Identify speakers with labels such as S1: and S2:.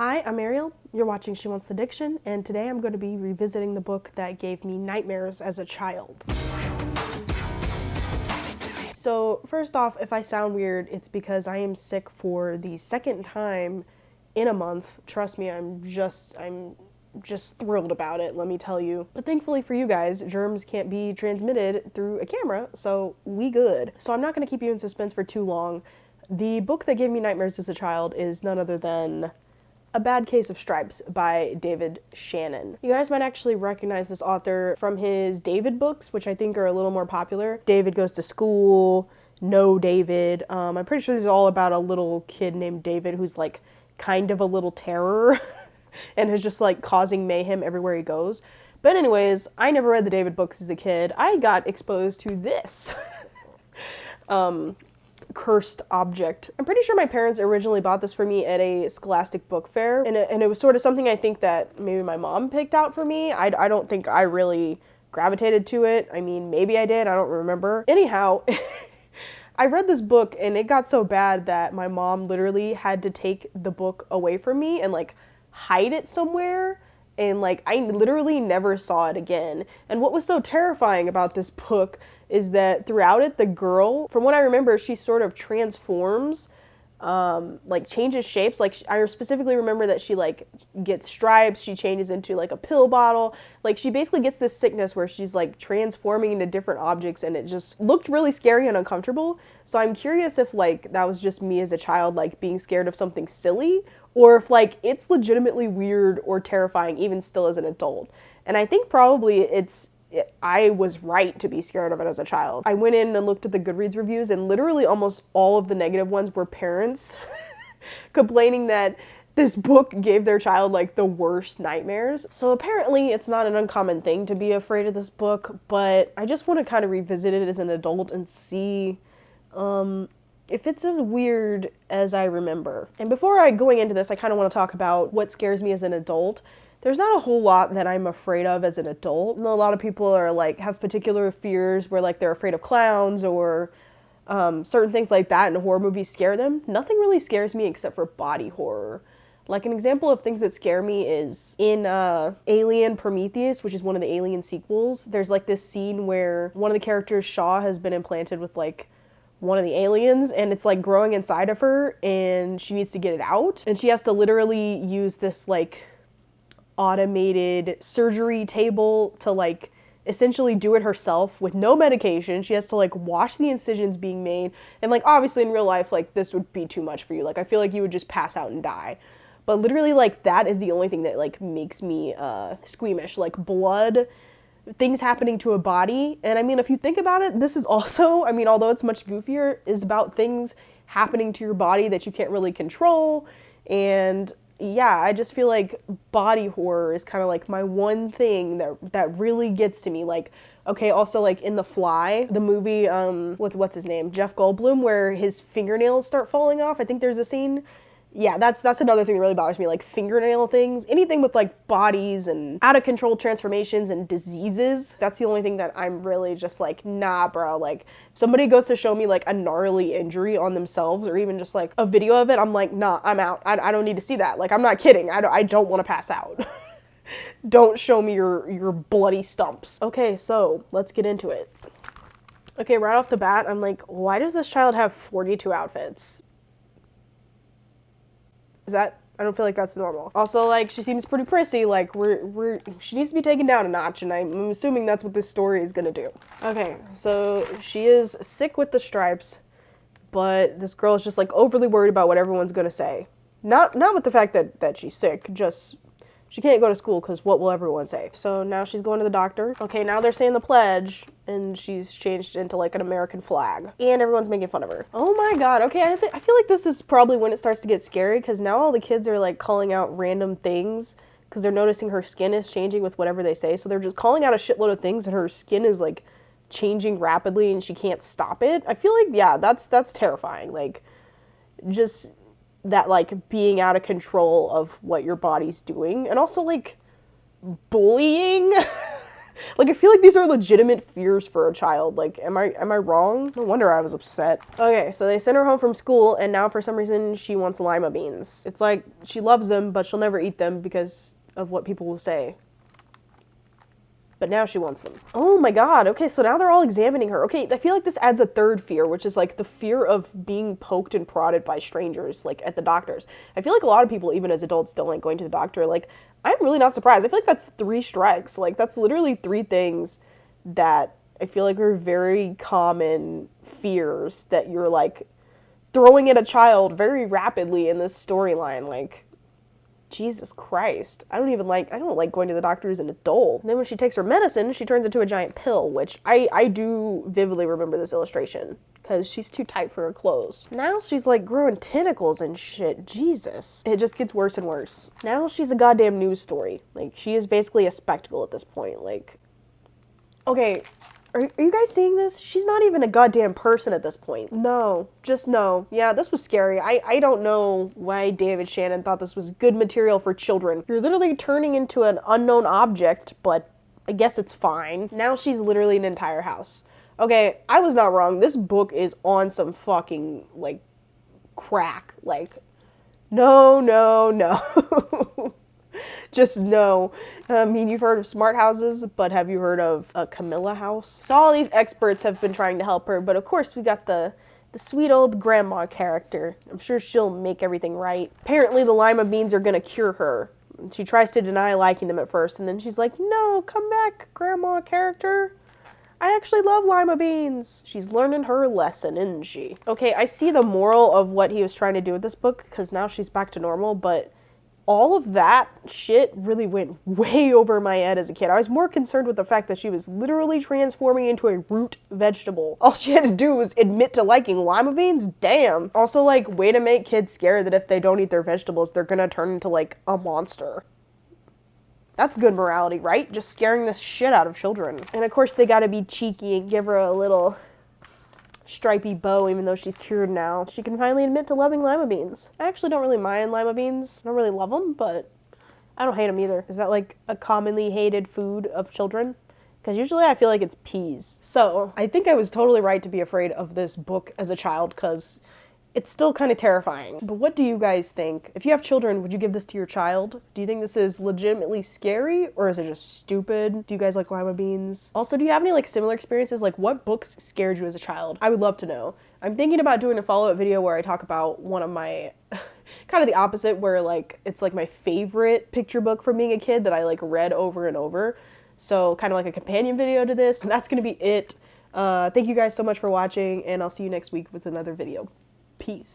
S1: Hi, I'm Ariel. You're watching She Wants the Diction, and today I'm going to be revisiting the book that gave me nightmares as a child. So, first off, if I sound weird, it's because I am sick for the second time in a month. Trust me, I'm just thrilled about it, let me tell you. But thankfully for you guys, germs can't be transmitted through a camera, so we good. So I'm not going to keep you in suspense for too long. The book that gave me nightmares as a child is none other than A Bad Case of Stripes by David Shannon. You guys might actually recognize this author from his David books, which I think are a little more popular. David Goes to School, No David. I'm pretty sure this is all about a little kid named David who's like kind of a little terror and is just like causing mayhem everywhere he goes. But anyways, I never read the David books as a kid. I got exposed to this. Cursed object. I'm pretty sure my parents originally bought this for me at a Scholastic book fair, and it was sort of something I think that maybe my mom picked out for me. I don't think I really gravitated to it. I mean, maybe I did, I don't remember. Anyhow, I read this book and it got so bad that my mom literally had to take the book away from me and like hide it somewhere. And like, I literally never saw it again. And what was so terrifying about this book is that throughout it, the girl, from what I remember, she sort of transforms, like changes shapes. Like I specifically remember that she like gets stripes, she changes into like a pill bottle. Like she basically gets this sickness where she's like transforming into different objects, and it just looked really scary and uncomfortable. So I'm curious if like that was just me as a child, like being scared of something silly, or if like it's legitimately weird or terrifying even still as an adult. And I think probably I was right to be scared of it as a child. I went in and looked at the Goodreads reviews, and literally almost all of the negative ones were parents complaining that this book gave their child like the worst nightmares. So apparently it's not an uncommon thing to be afraid of this book, but I just want to kind of revisit it as an adult and see if it's as weird as I remember. And before going into this, I kind of want to talk about what scares me as an adult. There's not a whole lot that I'm afraid of as an adult. A lot of people are like, have particular fears where like they're afraid of clowns or certain things like that, and horror movies scare them. Nothing really scares me except for body horror. Like an example of things that scare me is in Alien Prometheus, which is one of the Alien sequels. There's like this scene where one of the characters, Shaw, has been implanted with like one of the aliens, and it's like growing inside of her, and she needs to get it out. And she has to literally use this like automated surgery table to like essentially do it herself with no medication. She has to like watch the incisions being made, and like obviously in real life like this would be too much for you. Like I feel like you would just pass out and die. But literally like that is the only thing that like makes me squeamish. Like blood, things happening to a body. And I mean, if you think about it, this is also, I mean, although it's much goofier, is about things happening to your body that you can't really control. And yeah, I just feel like body horror is kind of like my one thing that really gets to me. Like, okay, also like in The Fly, the movie with what's his name, Jeff Goldblum, where his fingernails start falling off. I think there's a scene. Yeah, that's another thing that really bothers me, like fingernail things. Anything with like bodies and out of control transformations and diseases. That's the only thing that I'm really just like, nah, bro. Like if somebody goes to show me like a gnarly injury on themselves or even just like a video of it, I'm like, nah, I'm out. I don't need to see that. Like, I'm not kidding. I don't want to pass out. Don't show me your bloody stumps. Okay, so let's get into it. Okay, right off the bat, I'm like, why does this child have 42 outfits? I don't feel like that's normal. Also, like, she seems pretty prissy. Like, she needs to be taken down a notch, and I'm assuming that's what this story is gonna do. Okay, so she is sick with the stripes, but this girl is just like overly worried about what everyone's gonna say. Not with the fact that she's sick, just she can't go to school because what will everyone say? So now she's going to the doctor. Okay, now they're saying the pledge, and she's changed into like an American flag. And everyone's making fun of her. Oh my god, okay, I feel like this is probably when it starts to get scary, because now all the kids are like calling out random things because they're noticing her skin is changing with whatever they say. So they're just calling out a shitload of things, and her skin is like changing rapidly and she can't stop it. I feel like, yeah, that's terrifying. Like, just that like being out of control of what your body's doing, and also like bullying. Like, I feel like these are legitimate fears for a child. Like, am I wrong? No wonder I was upset. Okay, so they sent her home from school, and now for some reason she wants lima beans. It's like she loves them, but she'll never eat them because of what people will say. But now she wants them. Oh my god, okay, so now they're all examining her. Okay, I feel like this adds a third fear, which is like the fear of being poked and prodded by strangers, like at the doctors. I feel like a lot of people, even as adults, don't like going to the doctor. Like, I'm really not surprised. I feel like that's 3 strikes. Like, that's literally 3 things that I feel like are very common fears that you're like throwing at a child very rapidly in this storyline. Like, Jesus Christ. I don't like going to the doctor as an adult. And then when she takes her medicine, she turns into a giant pill, which I do vividly remember this illustration because she's too tight for her clothes. Now she's like growing tentacles and shit. Jesus. It just gets worse and worse. Now she's a goddamn news story. Like, she is basically a spectacle at this point. Like, okay, are you guys seeing this? She's not even a goddamn person at this point. No, just no. Yeah, this was scary. I don't know why David Shannon thought this was good material for children. You're literally turning into an unknown object, but I guess it's fine. Now she's literally an entire house. Okay, I was not wrong. This book is on some fucking, like, crack. Like, no, no, no. Just no. I mean, you've heard of smart houses, but have you heard of a Camilla house? So all these experts have been trying to help her, but of course we got the sweet old grandma character. I'm sure she'll make everything right. Apparently the lima beans are gonna cure her. She tries to deny liking them at first, and then she's like, no, come back, grandma character. I actually love lima beans. She's learning her lesson, isn't she? Okay, I see the moral of what he was trying to do with this book, because now she's back to normal, but all of that shit really went way over my head as a kid. I was more concerned with the fact that she was literally transforming into a root vegetable. All she had to do was admit to liking lima beans? Damn. Also, like, way to make kids scared that if they don't eat their vegetables, they're gonna turn into, like, a monster. That's good morality, right? Just scaring the shit out of children. And of course, they gotta be cheeky and give her a little stripy bow, even though she's cured now. She can finally admit to loving lima beans. I actually don't really mind lima beans. I don't really love them, but I don't hate them either. Is that like a commonly hated food of children? Because usually I feel like it's peas. So I think I was totally right to be afraid of this book as a child, because it's still kind of terrifying. But what do you guys think? If you have children, would you give this to your child? Do you think this is legitimately scary, or is it just stupid? Do you guys like lima beans? Also, do you have any like similar experiences? Like, what books scared you as a child? I would love to know. I'm thinking about doing a follow-up video where I talk about one of my kind of the opposite, where like it's like my favorite picture book from being a kid that I like read over and over. So kind of like a companion video to this, and that's gonna be it. Thank you guys so much for watching, and I'll see you next week with another video. Peace.